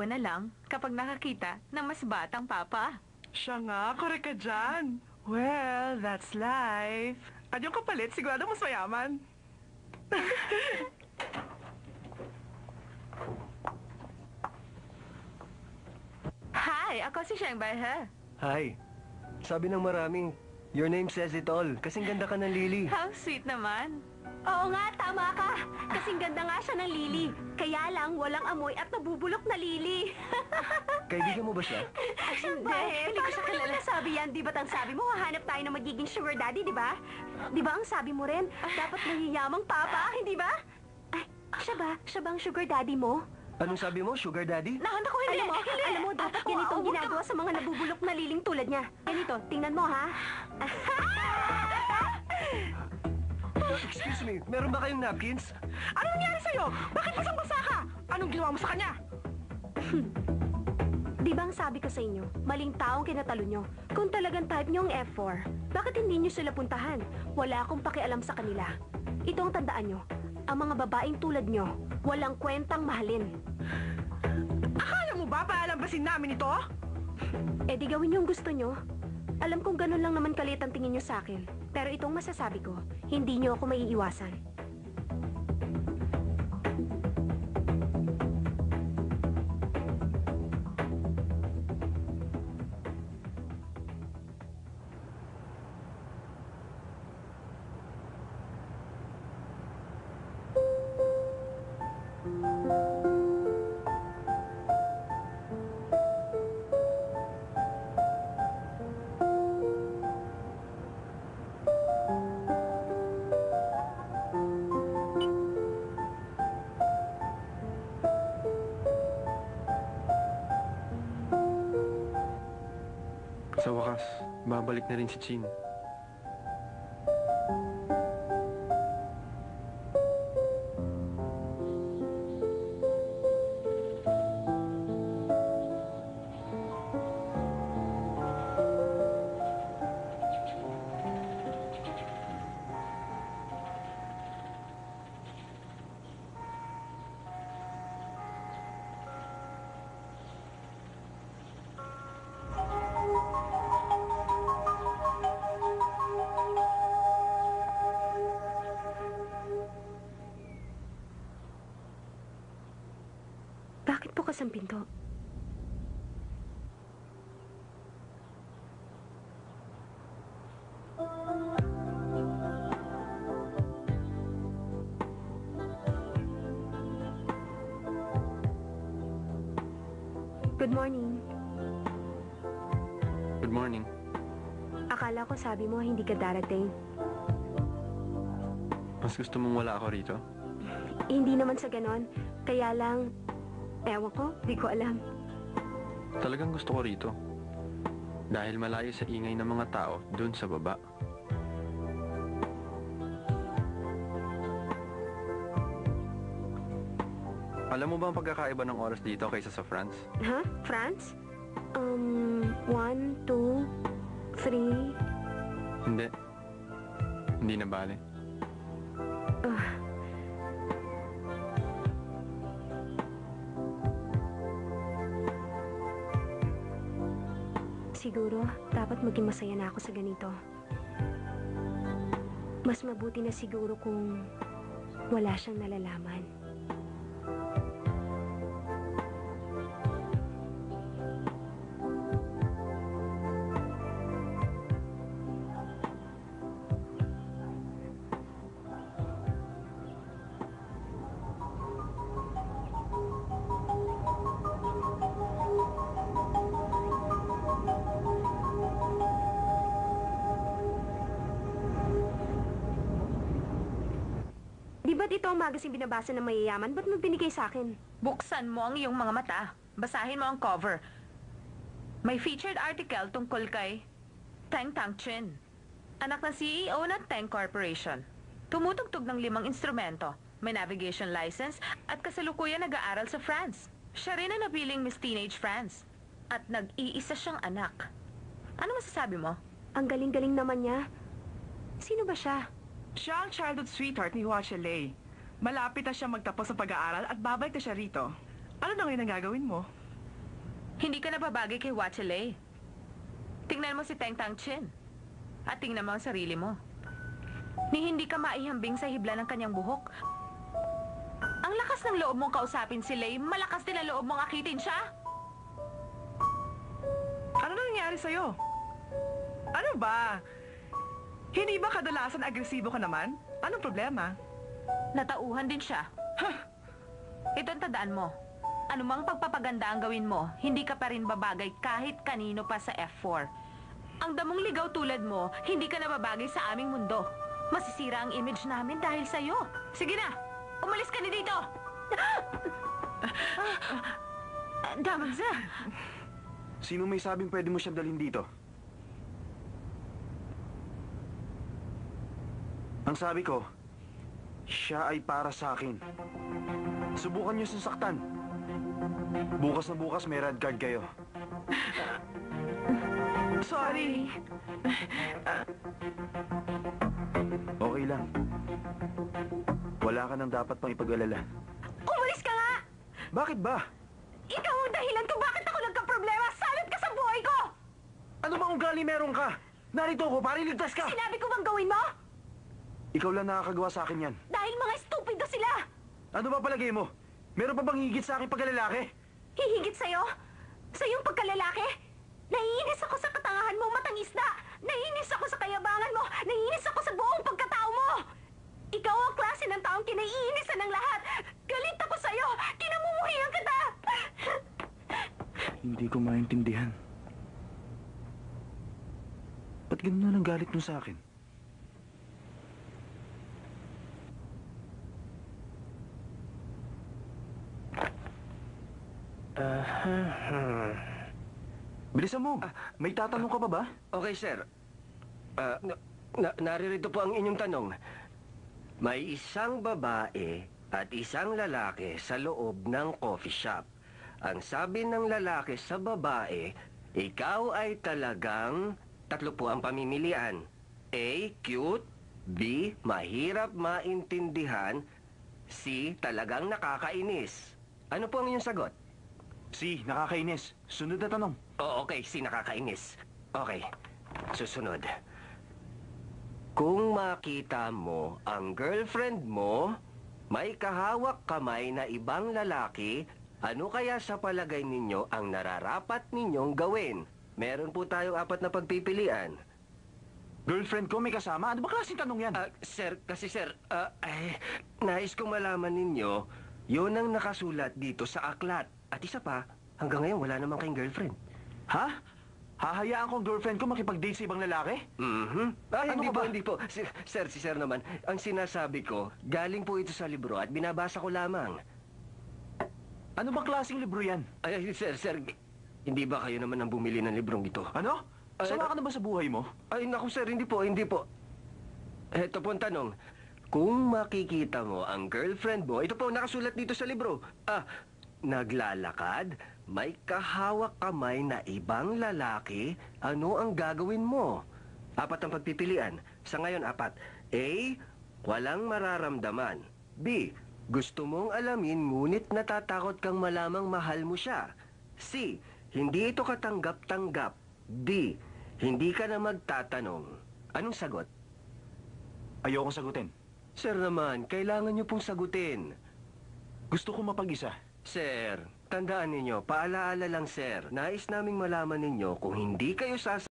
na lang kapag nakakita ng mas batang papa. Siya nga, korek ka dyan. Well, that's life. At yung kapalit, sigurado mas mayaman. Hi, ako si Sheng Bai He. Hi. Sabi ng marami, your name says it all. Kasing ganda ka ng Lily. How sweet naman. Oo nga, tama ka. Kasing ganda nga siya ng lili. Kaya lang, walang amoy at nabubulok na lili. Kaibigan mo ba siya? Hindi ko siya kilala. Sabi yan, di ba't ang sabi mo, hahanap tayo ng magiging sugar daddy, di ba? Di ba ang sabi mo rin, dapat nangiyamang papa, hindi ba? Ay, siya ba? Siya ba ang sugar daddy mo? Anong sabi mo, sugar daddy? Nakanta ko hindi. Alam mo, dapat ganitong ginagawa sa mga nabubulok na liling tulad niya. Ganito, tingnan mo ha. Excuse me, meron ba kayong napkins? Ano nangyari sa'yo? Bakit basang-basa ka? Anong ginawa mo sa kanya? Di ba ang sabi ko sa inyo, maling taong kinatalo nyo. Kung talagang type nyo ang F4, bakit hindi nyo sila puntahan? Wala akong pakialam sa kanila. Ito ang tandaan nyo, ang mga babaeng tulad nyo, walang kwentang mahalin. Akala mo ba paalalabasin namin ito? Eh di gawin yung gusto nyo. Alam kong ganun lang naman kalit ang tingin nyo sa akin. Pero itong masasabi ko, hindi nyo ako maiiwasan. Sa wakas, babalik na rin si Chin. Bakit bukas ang pinto? Good morning. Good morning. Akala ko sabi mo hindi ka darating. Mas gusto mong wala ako rito? Hindi naman sa ganon. Kaya lang, ewan ko, di ko alam. Talagang gusto ko rito. Dahil malayo sa ingay ng mga tao dun sa baba. Alam mo ba ang pagkakaiba ng oras dito kaysa sa France? Ha? France? 1, 2, 3... Hindi. Hindi na bale. Siguro, dapat maging masaya na ako sa ganito. Mas mabuti na siguro kung wala siyang nalalaman. Di ba't ito ang magazine binabasa ng mayayaman? Ba't mo binigay sa akin? Buksan mo ang iyong mga mata. Basahin mo ang cover. May featured article tungkol kay Teng Tang Chin, anak ng CEO ng Teng Corporation. Tumutugtog ng 5 instrumento, may navigation license at kasalukuyan nag-aaral sa France. Siya rin ang napiling Miss Teenage France at nag-iisa siyang anak. Ano masasabi mo? Ang galing-galing naman niya. Sino ba siya? Siya ang childhood sweetheart ni Hua Shilei. Malapit na siya magtapos sa pag-aaral at babalik na siya rito. Ano na ngayon ang gagawin mo? Hindi ka nababagay kay Wachele. Tingnan mo si Teng Tang Chin. At tingnan mo ang sarili mo. Ni hindi ka maihambing sa hibla ng kanyang buhok. Ang lakas ng loob mong kausapin si Lay, malakas din ang loob mong akitin siya. Ano nangyari sa'yo? Ano ba? Hindi ba kadalasan agresibo ka naman? Anong problema? Natauhan din siya. Ito ang tandaan mo. Anumang pagpapaganda ang gawin mo, hindi ka pa rin babagay kahit kanino pa sa F4. Ang damong ligaw tulad mo, hindi ka nababagay sa aming mundo. Masisira ang image namin dahil sa'yo. Sige na! Umalis ka na dito! Damag sa! Sino may sabing pwede mo siyang dalhin dito? Ang sabi ko, siya ay para sa akin. Subukan niyo sasaktan. Bukas na bukas may red card kayo. Sorry. Okay lang. Wala ka nang dapat pang ipag-alala. Umalis ka nga! Bakit ba? Ikaw ang dahilan kung bakit ako nagka-problema! Salot ka sa buhay ko! Ano bang ugali meron ka? Narito ako para iligtas ka! Sinabi ko bang gawin mo? Ikaw lang nakakagawa sa akin yan. Dahil mga stupido sila! Ano ba palagay mo? Meron pa bang higit sa akin pagkalalaki? Hihigit sa'yo? Sa iyong pagkalalaki? Naiinis ako sa katangahan mo, matangisda! Naiinis ako sa kayabangan mo! Naiinis ako sa buong pagkatao mo! Ikaw ang klase ng taong kinaiinisan ng lahat! Galit ako sa'yo! Kinamumuhian kita! Hindi ko maintindihan. Ba't ganun na ang galit mo sa akin? Bilisan mo! May tatanong ka pa ba? Okay, sir. Naririto po ang inyong tanong. May isang babae at isang lalaki sa loob ng coffee shop. Ang sabi ng lalaki sa babae, ikaw ay talagang tatlo po ang pamimilian. A, cute. B, mahirap maintindihan. C, talagang nakakainis. Ano po ang inyong sagot? Si, nakakainis. Sunod na tanong. Okay, si nakakainis. Okay, susunod. Kung makita mo ang girlfriend mo, may kahawak kamay na ibang lalaki, ano kaya sa palagay ninyo ang nararapat ninyong gawin? Meron po tayong 4 na pagpipilian. Girlfriend ko may kasama? Ano ba klaseng tanong yan? Sir, nais kong malaman ninyo, yun ang nakasulat dito sa aklat. At isa pa, hanggang ngayon wala naman kayong girlfriend. Ha? Hahayaan kong girlfriend ko makipag-date sa ibang lalaki? Ano Hindi ka po, ba? hindi po. Si sir naman, ang sinasabi ko, galing po ito sa libro at binabasa ko lamang. Ano bang klaseng libro yan? Ay, sir, hindi ba kayo naman ang bumili ng librong ito? Ano? Sawa ka na ba sa buhay mo? Ay, naku sir, hindi po. Ito po ang tanong. Kung makikita mo ang girlfriend mo, ito po nakasulat dito sa libro. Naglalakad, may kahawak kamay na ibang lalaki, ano ang gagawin mo? 4 ang pagpipilian. Sa ngayon, 4. A, walang mararamdaman. B, gusto mong alamin ngunit natatakot kang malamang mahal mo siya. C, hindi ito katanggap-tanggap. D, hindi ka na magtatanong. Anong sagot? Ayokong sagutin. Sir naman, kailangan niyo pong sagutin. Gusto ko mapag-isa. Sir, tandaan ninyo, paalaala lang sir, nais naming malaman ninyo kung hindi kayo